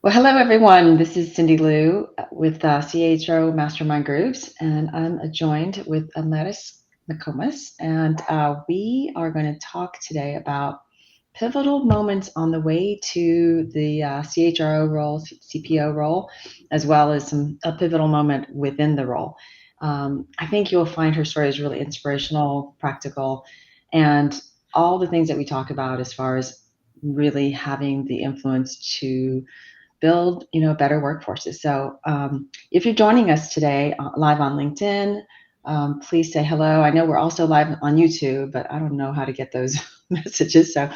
Well, hello everyone. This is Cindy Lou with CHRO Mastermind Groups, and I'm joined with Amaris McComas, and we are going to talk today about pivotal moments on the way to the CHRO role, CPO role, as well as a pivotal moment within the role. I think you'll find her story is really inspirational, practical, and all the things that we talk about as far as really having the influence to build better workforces. So if you're joining us today live on LinkedIn, please say hello. I know we're also live on YouTube, but I don't know how to get those messages. So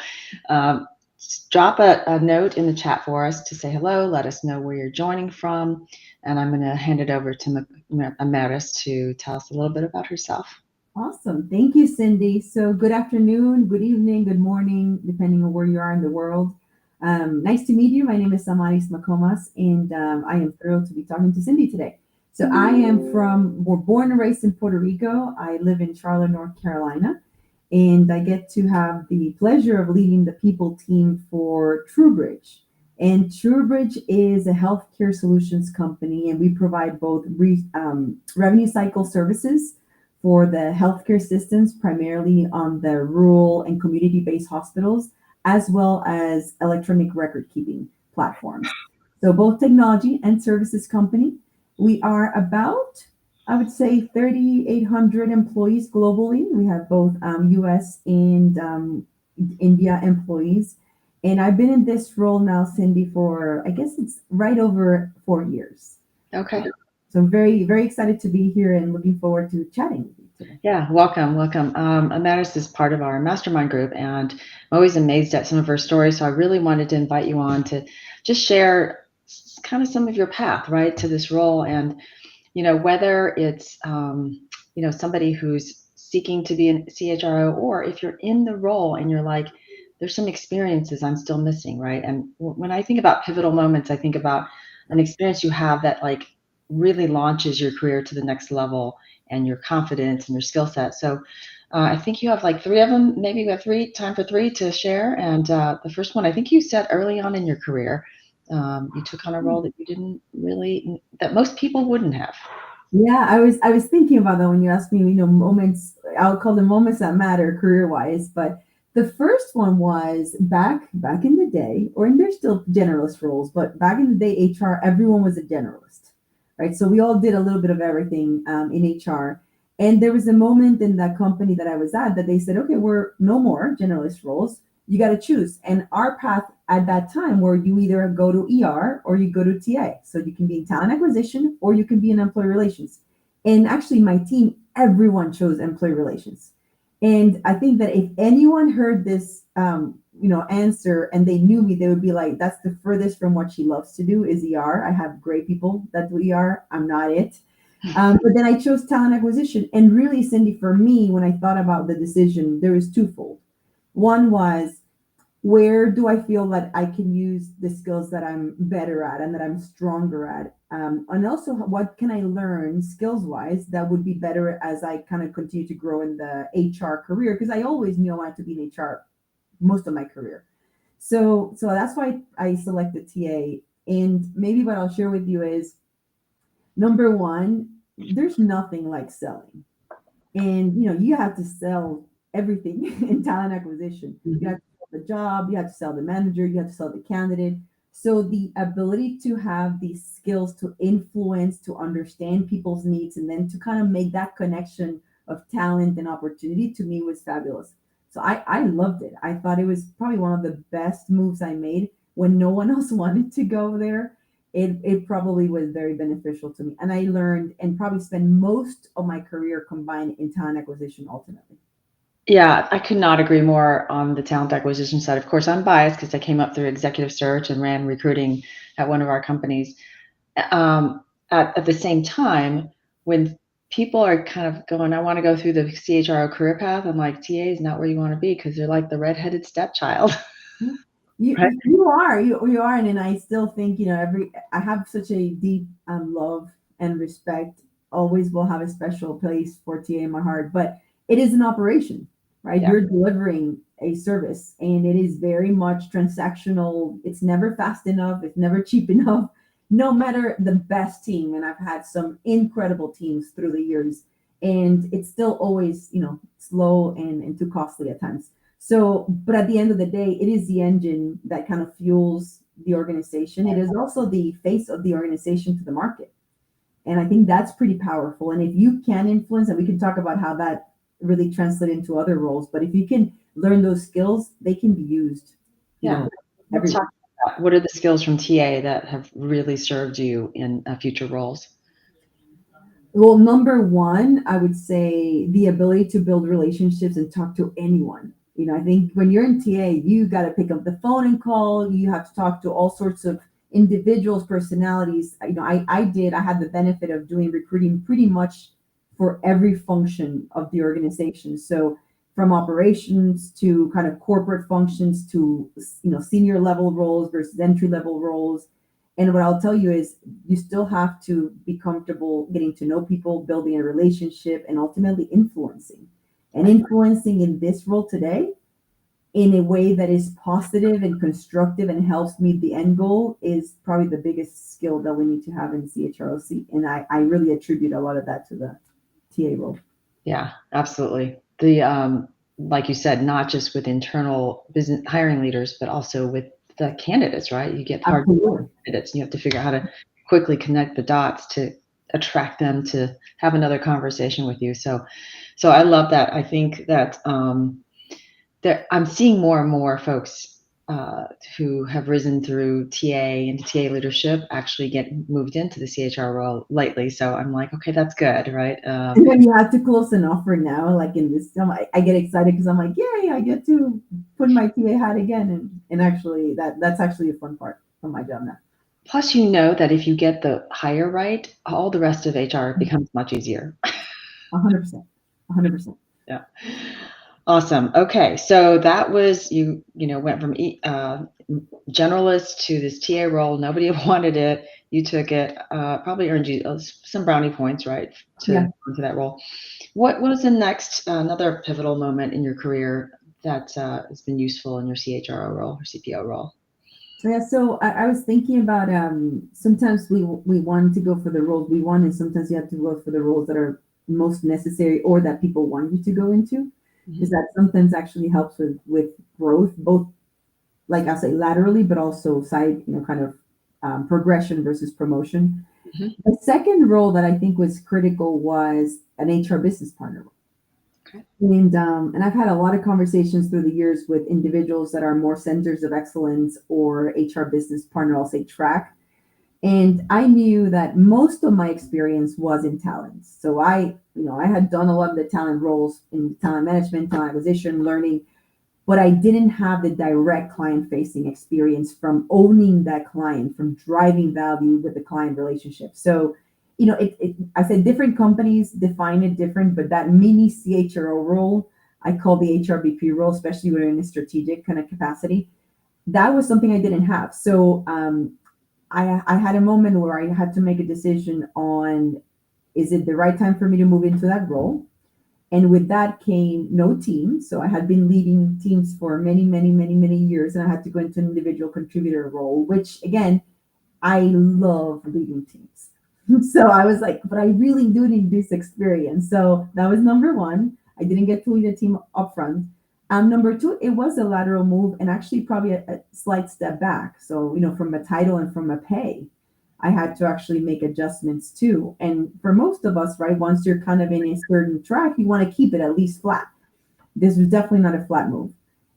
just drop a note in the chat for us to say hello. Let us know where you're joining from, and I'm going to hand it over to Amaris to tell us a little bit about herself. Awesome. Thank you, Cindy. So good afternoon, good evening, good morning, depending on where you are in the world. Nice to meet you. My name is Amaris McComas, and I am thrilled to be talking to Cindy today. So we're born and raised in Puerto Rico. I live in Charlotte, North Carolina, and I get to have the pleasure of leading the people team for TrueBridge. And TrueBridge is a healthcare solutions company, and we provide both revenue cycle services for the healthcare systems, primarily on the rural and community-based hospitals, as well as electronic record keeping platforms. So both technology and services company. We are about, I would say, 3,800 employees globally. We have both US and India employees. And I've been in this role now, Cindy, for I guess it's right over 4 years. Okay. So I'm very, very excited to be here and looking forward to chatting with you today. Yeah, welcome. Amaris is part of our mastermind group, and I'm always amazed at some of her stories. So I really wanted to invite you on to just share kind of some of your path, right, to this role. And, whether it's, somebody who's seeking to be a CHRO, or if you're in the role and you're like, there's some experiences I'm still missing, right? And when I think about pivotal moments, I think about an experience you have that like really launches your career to the next level and your confidence and your skill set. So I think you have like three of them. Maybe we have time for three to share. And the first one, I think you said early on in your career, you took on a role that you didn't really, that most people wouldn't have. Yeah, I was thinking about that when you asked me, moments, I'll call them moments that matter career-wise, but the first one was back in the day, and there's still generalist roles, but back in the day, HR, everyone was a generalist, right? So we all did a little bit of everything in HR. And there was a moment in that company that I was at that they said, okay, we're no more generalist roles. You got to choose. And our path at that time where you either go to ER or you go to TA. So you can be in talent acquisition or you can be in employee relations. And actually, my team, everyone chose employee relations. And I think that if anyone heard this, answer and they knew me, they would be like, that's the furthest from what she loves to do is ER. I have great people that do ER. I'm not it. But then I chose talent acquisition. And really, Cindy, for me, when I thought about the decision, there was twofold. One was, where do I feel that I can use the skills that I'm better at and that I'm stronger at? And also, what can I learn skills wise that would be better as I kind of continue to grow in the HR career? Because I always knew I wanted to be in HR most of my career. So that's why I selected TA. And maybe what I'll share with you is number one, there's nothing like selling. And you have to sell everything in talent acquisition. You Mhm. have to sell the job, you have to sell the manager, you have to sell the candidate. So the ability to have these skills to influence, to understand people's needs, and then to kind of make that connection of talent and opportunity to me was fabulous. So I loved it. I thought it was probably one of the best moves I made when no one else wanted to go there. It probably was very beneficial to me. And I learned and probably spent most of my career combined in talent acquisition ultimately. Yeah, I could not agree more on the talent acquisition side. Of course, I'm biased because I came up through executive search and ran recruiting at one of our companies. At the same time, when people are kind of going, I want to go through the CHRO career path, I'm like, TA is not where you want to be because they're like the redheaded stepchild, Yeah. You right? you are, and I still think every I have such a deep love and respect. Always will have a special place for TA in my heart, but it is an operation, right? Yeah. You're delivering a service, and it is very much transactional. It's never fast enough. It's never cheap enough. No matter the best team, and I've had some incredible teams through the years, and it's still always, slow and too costly at times. So, but at the end of the day, it is the engine that kind of fuels the organization. It is also the face of the organization to the market. And I think that's pretty powerful. And if you can influence, and we can talk about how that really translate into other roles, but if you can learn those skills, they can be used, Yeah. Let's everywhere. talk about what are the skills from TA that have really served you in future roles? Well, number one, I would say the ability to build relationships and talk to anyone. I think when you're in TA, you got to pick up the phone and call. You have to talk to all sorts of individuals, personalities. I had the benefit of doing recruiting pretty much for every function of the organization. So from operations to kind of corporate functions to, senior level roles versus entry level roles. And what I'll tell you is you still have to be comfortable getting to know people, building a relationship, and ultimately influencing. And influencing in this role today in a way that is positive and constructive and helps meet the end goal is probably the biggest skill that we need to have in CHROC. And I really attribute a lot of that to the TA role. Yeah, absolutely. Like you said, not just with internal business hiring leaders, but also with the candidates, right? You get hard candidates, and you have to figure out how to quickly connect the dots to attract them to have another conversation with you. So I love that. I think that I'm seeing more and more folks who have risen through TA into TA leadership actually get moved into the CHR role lately. So I'm like, okay, that's good, right? And when you have to close an offer now, like in this, I get excited because I'm like, yay, I get to put my TA hat again. And actually, that's actually a fun part of my job now. Plus, that if you get the hire right, all the rest of HR becomes much easier. 100%. 100%. Yeah. Awesome. Okay, so that was you went from generalist to this TA role. Nobody wanted it. You took it. Probably earned you some brownie points, right, to into that role. What was the next another pivotal moment in your career that has been useful in your CHRO role or CPO role? So I was thinking about sometimes we want to go for the roles we want, and sometimes you have to go for the roles that are most necessary or that people want you to go into. Is that sometimes actually helps with growth, both like I'll say laterally, but also side, kind of progression versus promotion. The second role that I think was critical was an HR business partner role. Okay. And I've had a lot of conversations through the years with individuals that are more centers of excellence or HR business partner, I'll say track. And I knew that most of my experience was in talent. So I had done a lot of the talent roles in talent management, talent acquisition, learning, but I didn't have the direct client facing experience from owning that client, from driving value with the client relationship. So, I said different companies define it different, but that mini CHRO role, I call the HRBP role, especially when in a strategic kind of capacity, that was something I didn't have. So I had a moment where I had to make a decision on, is it the right time for me to move into that role? And with that came no team. So I had been leading teams for many, many, many, many years, and I had to go into an individual contributor role, which again, I love leading teams. So I was like, but I really do need this experience. So that was number one. I didn't get to lead a team up front. Number two, it was a lateral move and actually probably a slight step back. So, from a title and from a pay, I had to actually make adjustments too. And for most of us, right, once you're kind of in a certain track, you want to keep it at least flat. This was definitely not a flat move.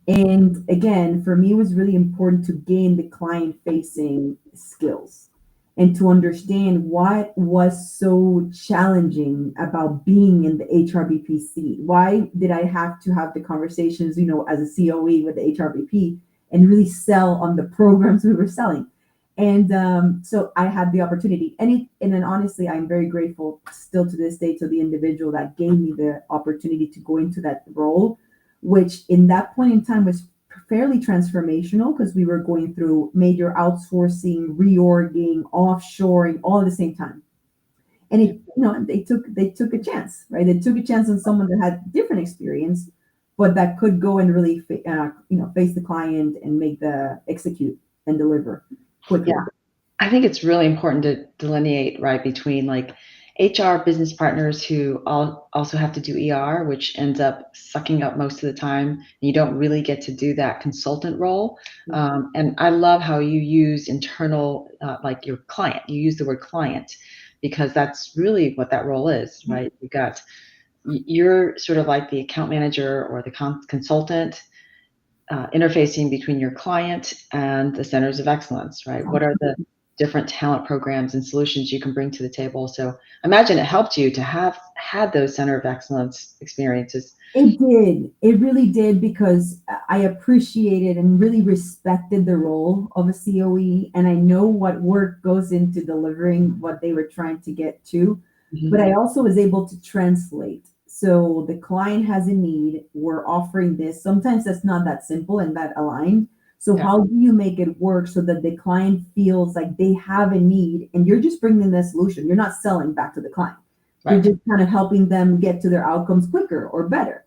And again, for me, it was really important to gain the client facing skills and to understand what was so challenging about being in the HRBP. Why did I have to have the conversations, as a COE with the HRBP and really sell on the programs we were selling? And so I had the opportunity. And then honestly, I'm very grateful still to this day to the individual that gave me the opportunity to go into that role, which in that point in time was fairly transformational because we were going through major outsourcing, reorging, offshoring, all at the same time. And they took a chance, right? They took a chance on someone that had different experience, but that could go and really, face the client and make the execute and deliver Yeah. quicker. I think it's really important to delineate, right, between like HR business partners who also have to do ER, which ends up sucking up most of the time. And you don't really get to do that consultant role. And I love how you use internal, like your client. You use the word client because that's really what that role is, right? You're sort of like the account manager or the consultant interfacing between your client and the centers of excellence, right? What are the different talent programs and solutions you can bring to the table? So I imagine it helped you to have had those center of excellence experiences. It did. It really did because I appreciated and really respected the role of a COE, and I know what work goes into delivering what they were trying to get to. But Mhm. I also was able to translate. So the client has a need, we're offering this. Sometimes that's not that simple and that aligned. So Yeah, how do you make it work so that the client feels like they have a need and you're just bringing the solution? You're not selling back to the client. You're right. just kind of helping them get to their outcomes quicker or better.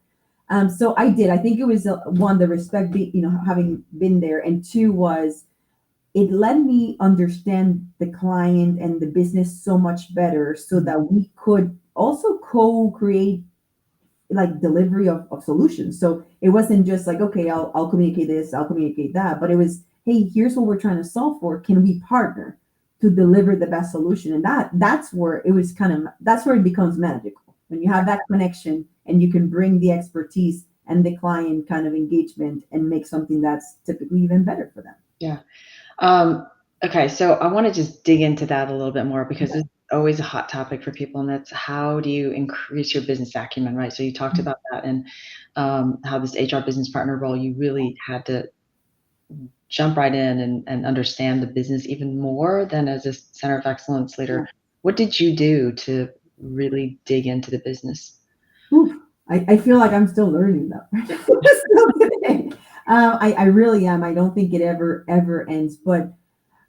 So I did. I think it was one, the respect, having been there, and two was it let me understand the client and the business so much better, so Mhm. that we could also co-create like delivery of solutions. So it wasn't just like, okay, I'll communicate this, I'll communicate that, but it was, hey, here's what we're trying to solve for. Can we partner to deliver the best solution? And that's where it was that's where it becomes magical when you have that connection and you can bring the expertise and the client kind of engagement and make something that's typically even better for them. Yeah. Um, okay, so I want to just dig into that a little bit more because it's always a hot topic for people, and that's how do you increase your business acumen, right? So you talked about that and how this HR business partner role, you really had to jump right in and understand the business even more than as a center of excellence leader. What did you do to really dig into the business? Whew, I feel like I'm still learning though. Still today. I really am. I don't think it ever ends. But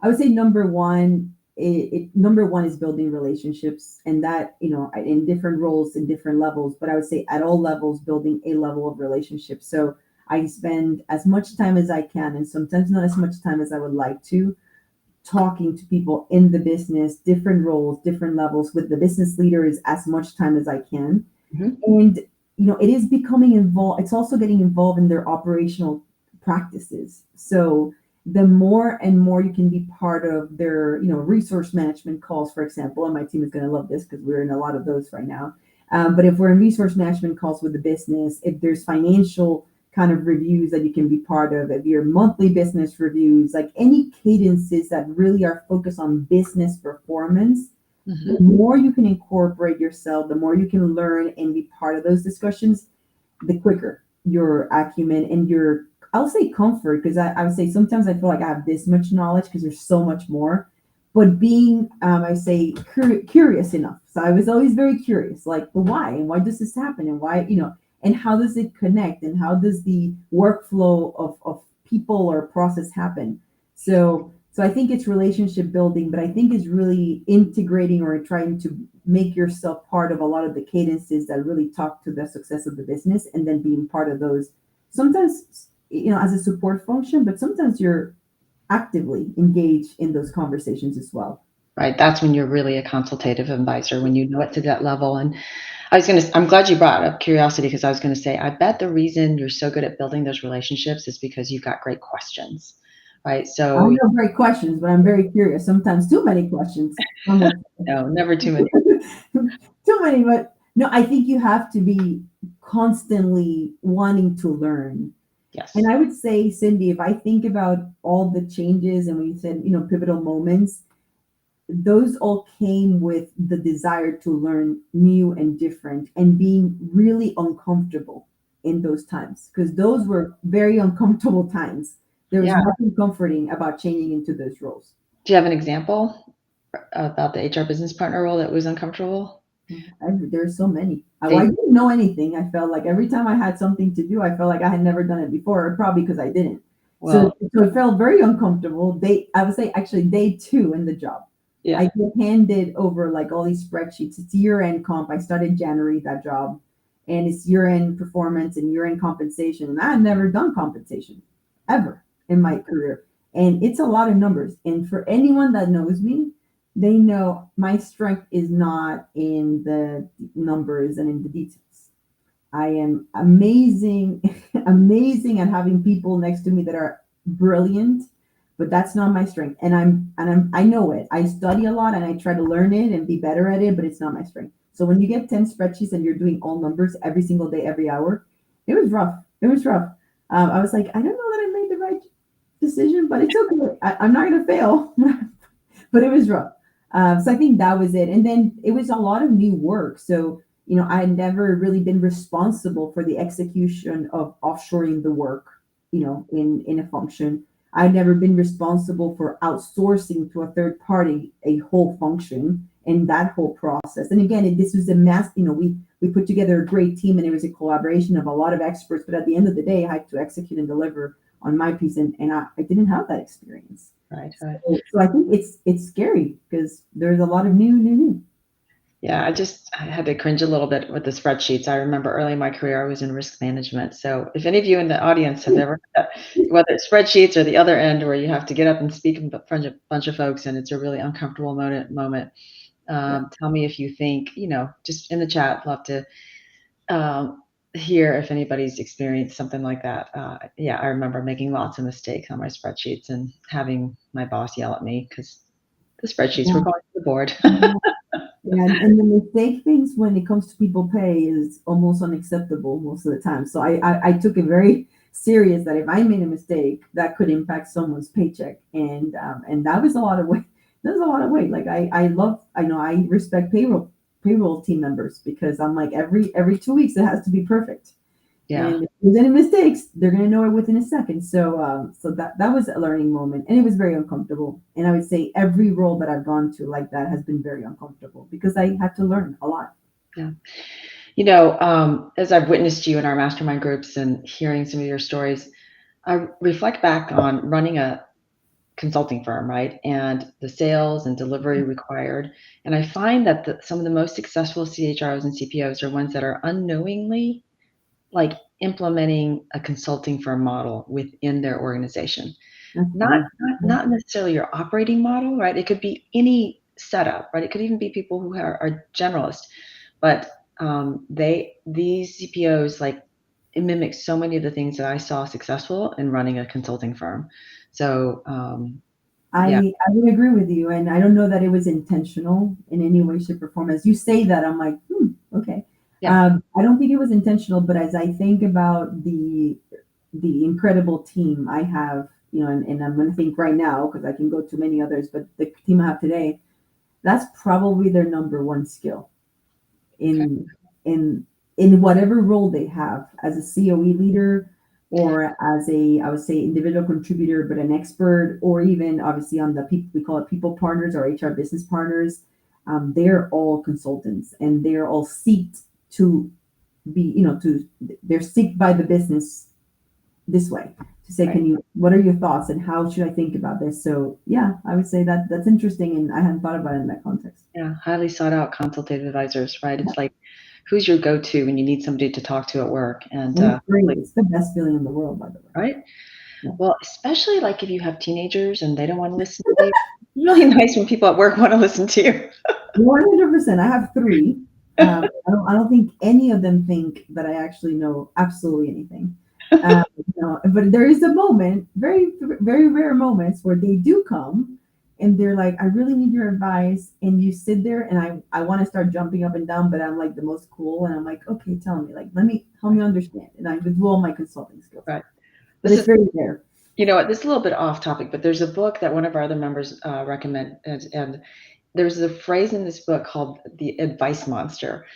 I would say number one is building relationships, and that, in different roles, in different levels. But I would say at all levels, building a level of relationship. So I spend as much time as I can, and sometimes not as much time as I would like to, talking to people in the business, different roles, different levels, with the business leaders as much time as I can. Mhm. And it is becoming involved. It's also getting involved in their operational practices. So the more and more you can be part of their resource management calls, for example, and my team is going to love this because we're in a lot of those right now. But if we're in resource management calls with the business, if there's financial kind of reviews that you can be part of, if your monthly business reviews, like any cadences that really are focused on business performance, the Mhm. more you can incorporate yourself, the more you can learn and be part of those discussions, the quicker your acumen and your, I'll say comfort, because I would say sometimes I feel like I have this much knowledge because there's so much more. But being, I say, curious enough. So I was always very curious, like, but why? And why does this happen? And why, and how does it connect? And how does the workflow of people or process happen? So I think it's relationship building, but I think it's really integrating or trying to make yourself part of a lot of the cadences that really talk to the success of the business, and then being part of those. Sometimes, as a support function, but sometimes you're actively engaged in those conversations as well. Right, that's when you're really a consultative advisor, when you know it to that level. And I'm glad you brought up curiosity because I was gonna say, I bet the reason you're so good at building those relationships is because you've got great questions, right? I So, know great questions, but I'm very curious. Sometimes too many questions. no, never too many. Too many, but no, I think you have to be constantly wanting to learn. And Yes. I would say, Cindy, if I think about all the changes and when you said, pivotal moments, those all came with the desire to learn new and different and being really uncomfortable in those times, because those were very uncomfortable times. There was Yeah. nothing comforting about changing into those roles. Do you have an example about the HR business partner role that was uncomfortable? There's so many. Well, I They didn't know anything. I felt like every time I had something to do, I felt like I had never done it before, probably because I didn't. So, well, so it felt very uncomfortable. I would say actually day two in the job. I yeah. get handed over like all these spreadsheets. It's year end comp. I started January that job, and it's year-end performance and year-end compensation. And I've never done compensation ever in my career. And it's a lot of numbers. And for anyone that knows me, they know my strength is not in the numbers and in the details. I am amazing, amazing at having people next to me that are brilliant, but that's not my strength. I know it. I study a lot and I try to learn it and be better at it, but it's not my strength. So when you get 10 spreadsheets and you're doing all numbers every single day, every hour, it was rough. It was rough. I was like, I don't know that I made the right decision, but it's okay. I'm not going to fail, but it was rough. So I think that was it. And then it was a lot of new work. So, I had never really been responsible for the execution of offshoring the work, in a function. I'd never been responsible for outsourcing to a third party a whole function and that whole process. And again, this was a mass, we put together a great team and it was a collaboration of a lot of experts. But at the end of the day, I had to execute and deliver on my piece. And I didn't have that experience. Right. So I think it's scary because there's a lot of new. Yeah, I had to cringe a little bit with the spreadsheets. I remember early in my career, I was in risk management. So if any of you in the audience have ever, whether it's spreadsheets or the other end where you have to get up and speak in front of a bunch of folks and it's a really uncomfortable moment, tell me if you think, just in the chat, love to hear if anybody's experienced something like that. Yeah, I remember making lots of mistakes on my spreadsheets and having my boss yell at me because the spreadsheets were going to the board. Yeah, and the mistake things when it comes to people pay is almost unacceptable most of the time. So I took it very serious that if I made a mistake, that could impact someone's paycheck, and that was a lot of weight. That was a lot of weight. Like I respect payroll team members because I'm like every 2 weeks it has to be perfect. Yeah. And if there's any mistakes, they're gonna know it within a second. So that was a learning moment, and it was very uncomfortable. And I would say every role that I've gone to like that has been very uncomfortable because I had to learn a lot. Yeah. As I've witnessed you in our mastermind groups and hearing some of your stories, I reflect back on running a consulting firm, right? And the sales and delivery required. And I find that some of the most successful CHROs and CPOs are ones that are unknowingly like implementing a consulting firm model within their organization. Not necessarily your operating model, right? It could be any setup, right? It could even be people who are generalists, but these CPOs like it mimics so many of the things that I saw successful in running a consulting firm. So yeah. I would agree with you, and I don't know that it was intentional in any way, shape, or form. As you say that, I'm like, okay. Yeah. I don't think it was intentional, but as I think about the incredible team I have, and I'm going to think right now because I can go to many others, but the team I have today, that's probably their number one skill in in in whatever role they have as a COE leader or as I would say individual contributor, but an expert, or even obviously on the people we call it people partners or HR business partners. They're all consultants and they're all seeked to be, they're seeked by the business this way to say, Right. what are your thoughts and how should I think about this? So yeah, I would say that that's interesting and I hadn't thought about it in that context. Yeah. Highly sought out consultative advisors, right? It's like who's your go-to when you need somebody to talk to at work. And And it's great. It's the best feeling in the world, by the way. right. Yeah. Well, especially like if you have teenagers and they don't want to listen to you. It's really nice when people at work want to listen to you. 100%. I have three. I don't think any of them think that I actually know absolutely anything. But there is a moment, very, very rare moments where they do come and they're like, I really need your advice. And you sit there and I want to start jumping up and down, but I'm like the most cool. And I'm like, okay, tell me, like, help me understand. And I do all my consulting skills. Right. But it's very rare. You know what? This is a little bit off topic, but there's a book that one of our other members recommend, and there's a phrase in this book called the advice monster.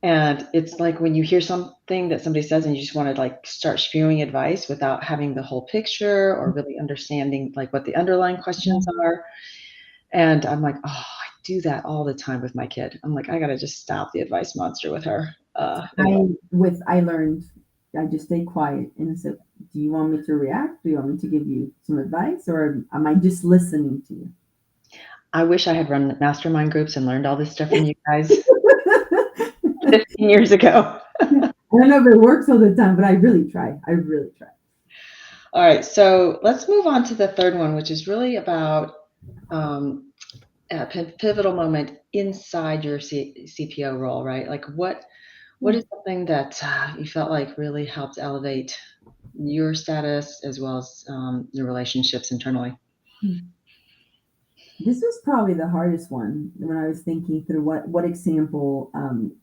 And it's like when you hear something that somebody says and you just want to like start spewing advice without having the whole picture or really understanding like what the underlying questions are. And I'm like, oh, I do that all the time with my kid. I'm like, I gotta just stop the advice monster with her. Anyway. I learned I just stay quiet and I said, do you want me to react? Do you want me to give you some advice or am I just listening to you? I wish I had run mastermind groups and learned all this stuff from you guys 15 years ago. I don't know if it works all the time, but I really try. I really try. All right, so let's move on to the third one, which is really about um, a pivotal moment inside your CPO role, right? Like what Yeah. is something that you felt like really helped elevate your status as well as your relationships internally? This was probably the hardest one when I was thinking through what example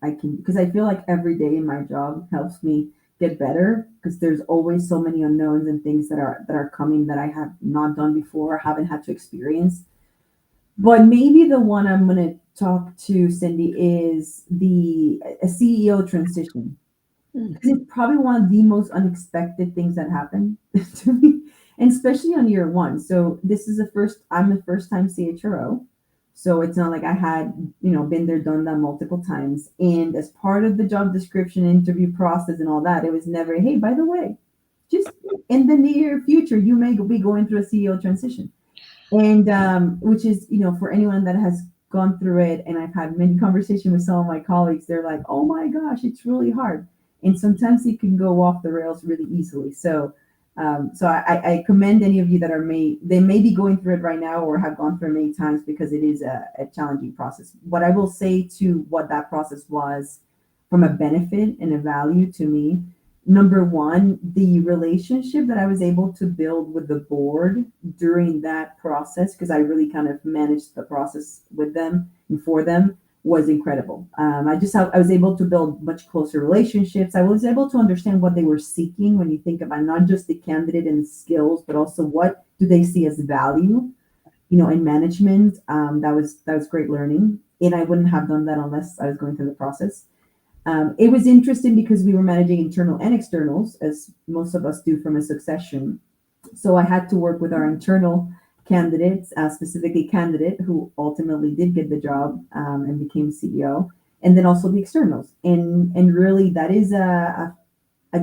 I can, because I feel like every day in my job helps me get better because there's always so many unknowns and things that are coming that I have not done before, haven't had to experience. But maybe the one I'm going to talk to Cindy is the a CEO transition, Hmm. because it's probably one of the most unexpected things that happen to me, and especially on year one. So this is the first. I'm the first time CHRO, so it's not like I had been there, done that multiple times. And as part of the job description, interview process, and all that, it was never, hey, by the way, just in the near future, you may be going through a CEO transition, and which is for anyone that has gone through it, and I've had many conversations with some of my colleagues, they're like, oh my gosh, it's really hard, and sometimes it can go off the rails really easily. So I commend any of you that may be going through it right now or have gone through it many times, because it is a challenging process. What I will say to what that process was from a benefit and a value to me, number one, the relationship that I was able to build with the board during that process, because I really kind of managed the process with them and for them, was incredible. I was able to build much closer relationships. I was able to understand what they were seeking when you think about not just the candidate and the skills, but also what do they see as value, in management. That was great learning, and I wouldn't have done that unless I was going through the process. It was interesting because we were managing internal and externals, as most of us do from a succession. So I had to work with our internal candidates, specifically candidate who ultimately did get the job and became CEO, and then also the externals. And really, that is a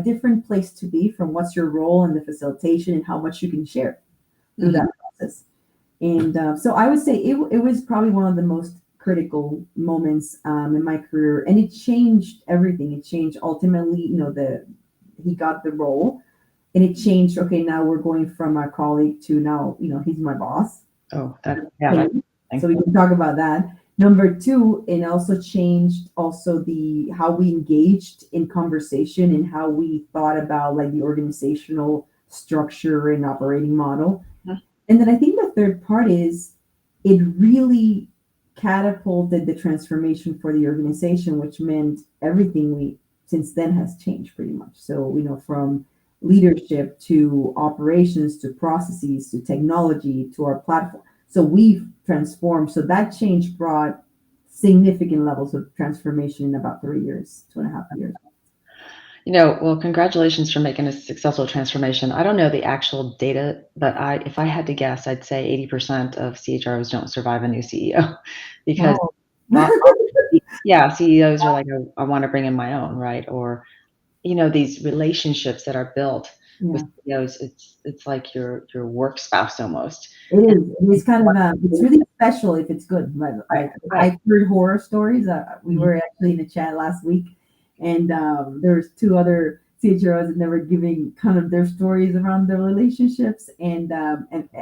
different place to be from what's your role in the facilitation and how much you can share through Mhm. that process. And so I would say it was probably one of the most critical moments in my career, and it changed everything. It changed ultimately, he got the role, and it changed. Okay, now we're going from our colleague to now, he's my boss. Oh, that's Okay, so we thankful. can talk about that. Number two, it also changed also the how we engaged in conversation and how we thought about like the organizational structure and operating model. And then I think the third part is it really catapulted the transformation for the organization, which meant everything we since then has changed pretty much. So, from leadership to operations to processes to technology to our platform. So we've transformed. So that change brought significant levels of transformation in about 3 years, 2.5 years. Well, congratulations for making a successful transformation. I don't know the actual data, but if I had to guess, I'd say 80% of CHROs don't survive a new CEO because, Wow. uh, yeah, CEOs are like, I want to bring in my own, right? Or, these relationships that are built with Yeah. CEOs, it's like your work spouse almost. It And is. It is kind of it's really special if it's good. right, Like right. I've heard horror stories. We Mhm. were actually in a chat last week, and there was two other CHROs, and they were giving kind of their stories around their relationships. And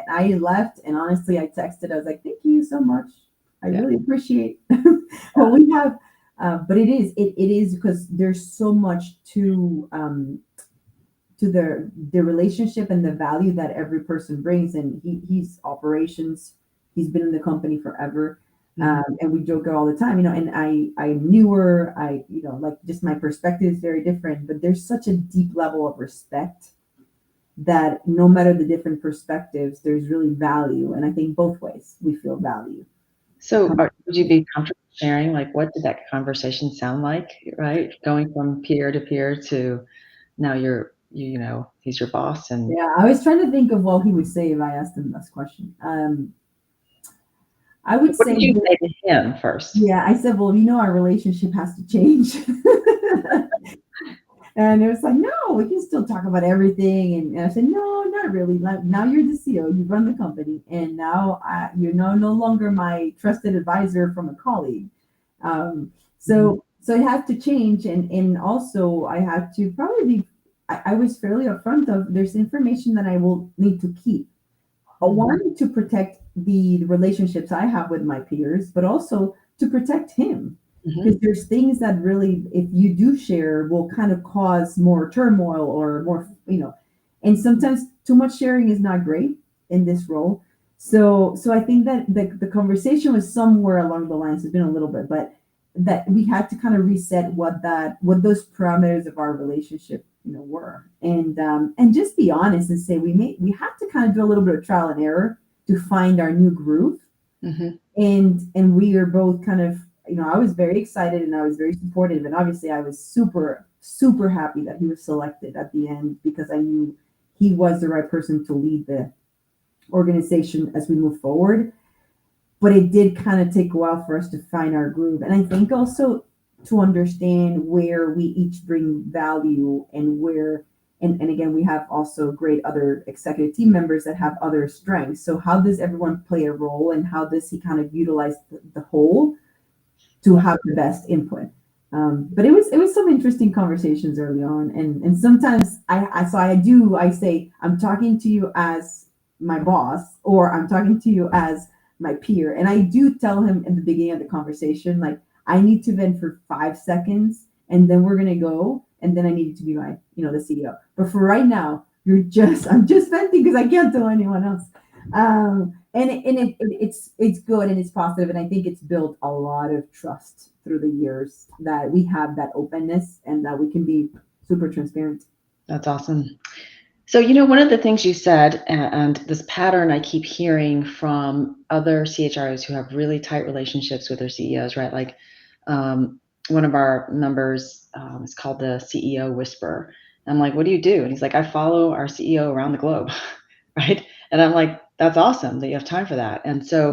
I left, and honestly, I texted. I was like, "Thank you so much. I Yeah. really appreciate what we have." But it is because there's so much to the relationship and the value that every person brings. And he's operations. He's been in the company forever. Mhm. And we joke all the time, and I knew her. Like, just my perspective is very different, but there's such a deep level of respect that no matter the different perspectives, there's really value. And I think both ways we feel value. So, would you be comfortable sharing, like, what did that conversation sound like, right? Going from peer to peer to now he's your boss, and Yeah, I was trying to think of what he would say if I asked him this question. I would what say, did you say to him first? yeah, I said, well, our relationship has to change. And it was like, no, we can still talk about everything. And I said, no, not really. Like, now you're the CEO, you run the company, and now you're no longer my trusted advisor from a colleague. Um, Mhm. so So it had to change, and also I had to probably be, I was fairly upfront of there's information that I will need to keep. One, to protect the relationships I have with my peers, but also to protect him. Hmm. Because there's things that really, if you do share, will kind of cause more turmoil or more, and sometimes too much sharing is not great in this role. So I think that the conversation was somewhere along the lines. It's been a little bit, but that we had to kind of reset what those parameters of our relationship were, and just be honest and say we had to kind of do a little bit of trial and error to find our new groove. Hmm. And we are both kind of, I was very excited and I was very supportive, and obviously I was super happy that he was selected at the end, because I knew he was the right person to lead the organization as we move forward. But it did kind of take a while for us to find our groove, and I think also to understand where we each bring value, and where, and again, we have also great other executive team members that have other strengths. So how does everyone play a role, and how does he kind of utilize the whole to have the best input? But it was some interesting conversations early on, and sometimes I say I'm talking to you as my boss, or I'm talking to you as my peer, and I do tell him in the beginning of the conversation, like, I need to vent for 5 seconds, and then we're gonna go, and then I need to be my the CEO. But for right now, I'm just venting because I can't tell anyone else. It's good and it's positive, and I think it's built a lot of trust through the years that we have that openness and that we can be super transparent. That's awesome. So, one of the things you said, and this pattern I keep hearing from other CHROs who have really tight relationships with their CEOs, right? Like, one of our members is called the CEO Whisperer. And I'm like, what do you do? And he's like, I follow our CEO around the globe, right? And I'm like, that's awesome that you have time for that. And so,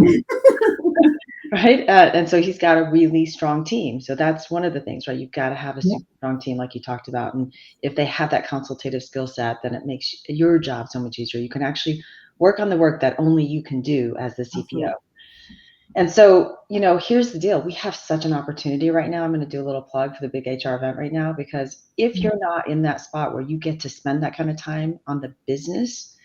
right? And so he's got a really strong team. So that's one of the things, right? You've got to have a Yeah, super strong team, like you talked about. And if they have that consultative skill set, then it makes your job so much easier. You can actually work on the work that only you can do as the CPO. absolutely. And so, here's the deal. We have such an opportunity right now. I'm going to do a little plug for the big HR event right now, because if you're not in that spot where you get to spend that kind of time on the business,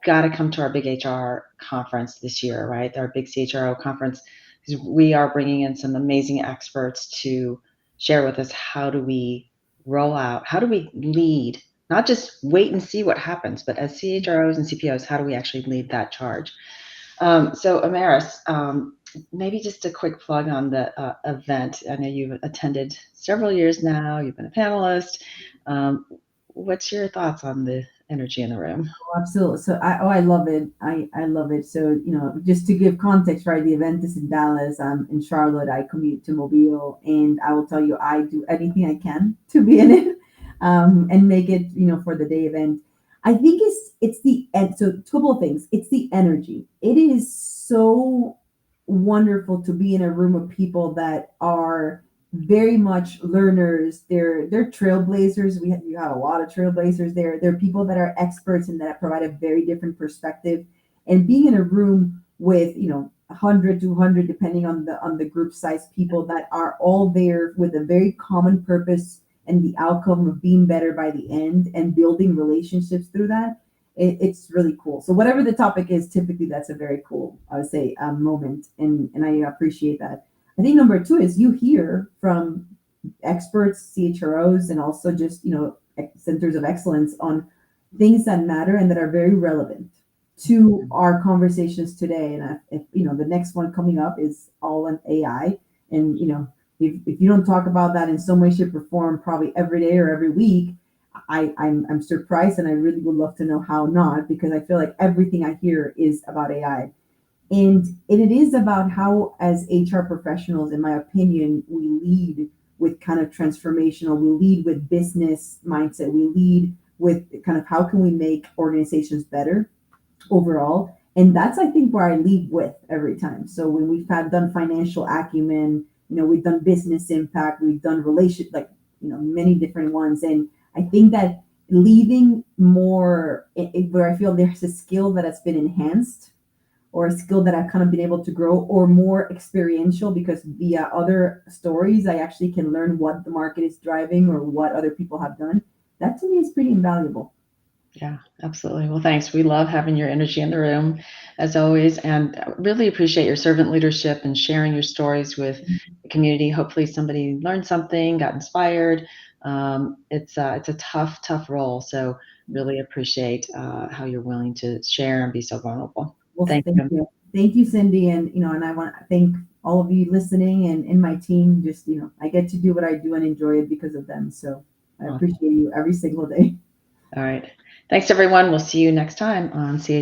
got to come to our big HR conference this year, right? Our big CHRO conference, because we are bringing in some amazing experts to share with us how do we roll out, how do we lead, not just wait and see what happens, but as CHROs and CPOs, how do we actually lead that charge? So Amaris, maybe just a quick plug on the event. I know you've attended several years now. You've been a panelist. Um, what's your thoughts on the energy in the room? Oh, absolutely. So I love it. I love it. So, just to give context, right? The event is in Dallas. I'm in Charlotte. I commute to Mobile, and I will tell you, I do anything I can to be in it, and make it, for the day event. I think it's the end. So, a couple of things. It's the energy. It is so wonderful to be in a room of people that are very much learners. They're trailblazers. You have a lot of trailblazers there. They're people that are experts and that provide a very different perspective. And being in a room with 100 to 200, depending on the group size, people that are all there with a very common purpose and the outcome of being better by the end and building relationships through that. It's really cool. So whatever the topic is, typically that's a very cool, I would say, moment, and I appreciate that. I think number two is you hear from experts, CHROs, and also just centers of excellence on things that matter and that are very relevant to our conversations today. And if the next one coming up is all on AI, and if you don't talk about that in some way, shape, or form, probably every day or every week, I'm surprised, and I really would love to know how not, because I feel like everything I hear is about AI. And it is about how, as HR professionals, in my opinion, we lead with kind of transformational, we lead with business mindset, we lead with kind of how can we make organizations better overall. And that's, I think, where I lead with every time. So when we've done financial acumen, we've done business impact, we've done many different ones. And I think that leading more where I feel there's a skill that has been enhanced or a skill that I've kind of been able to grow, or more experiential, because via other stories, I actually can learn what the market is driving or what other people have done. That to me is pretty invaluable. Yeah, absolutely. Well, thanks. We love having your energy in the room, as always, and really appreciate your servant leadership and sharing your stories with the community. Hopefully, somebody learned something, got inspired. It's a tough, tough role. So, really appreciate how you're willing to share and be so vulnerable. Well, Thank thank you. you. Thank you, Cindy. And, and I want to thank all of you listening and my team. Just, I get to do what I do and enjoy it because of them. So I Awesome. appreciate you every single day. All right. Thanks, everyone. We'll see you next time on CH.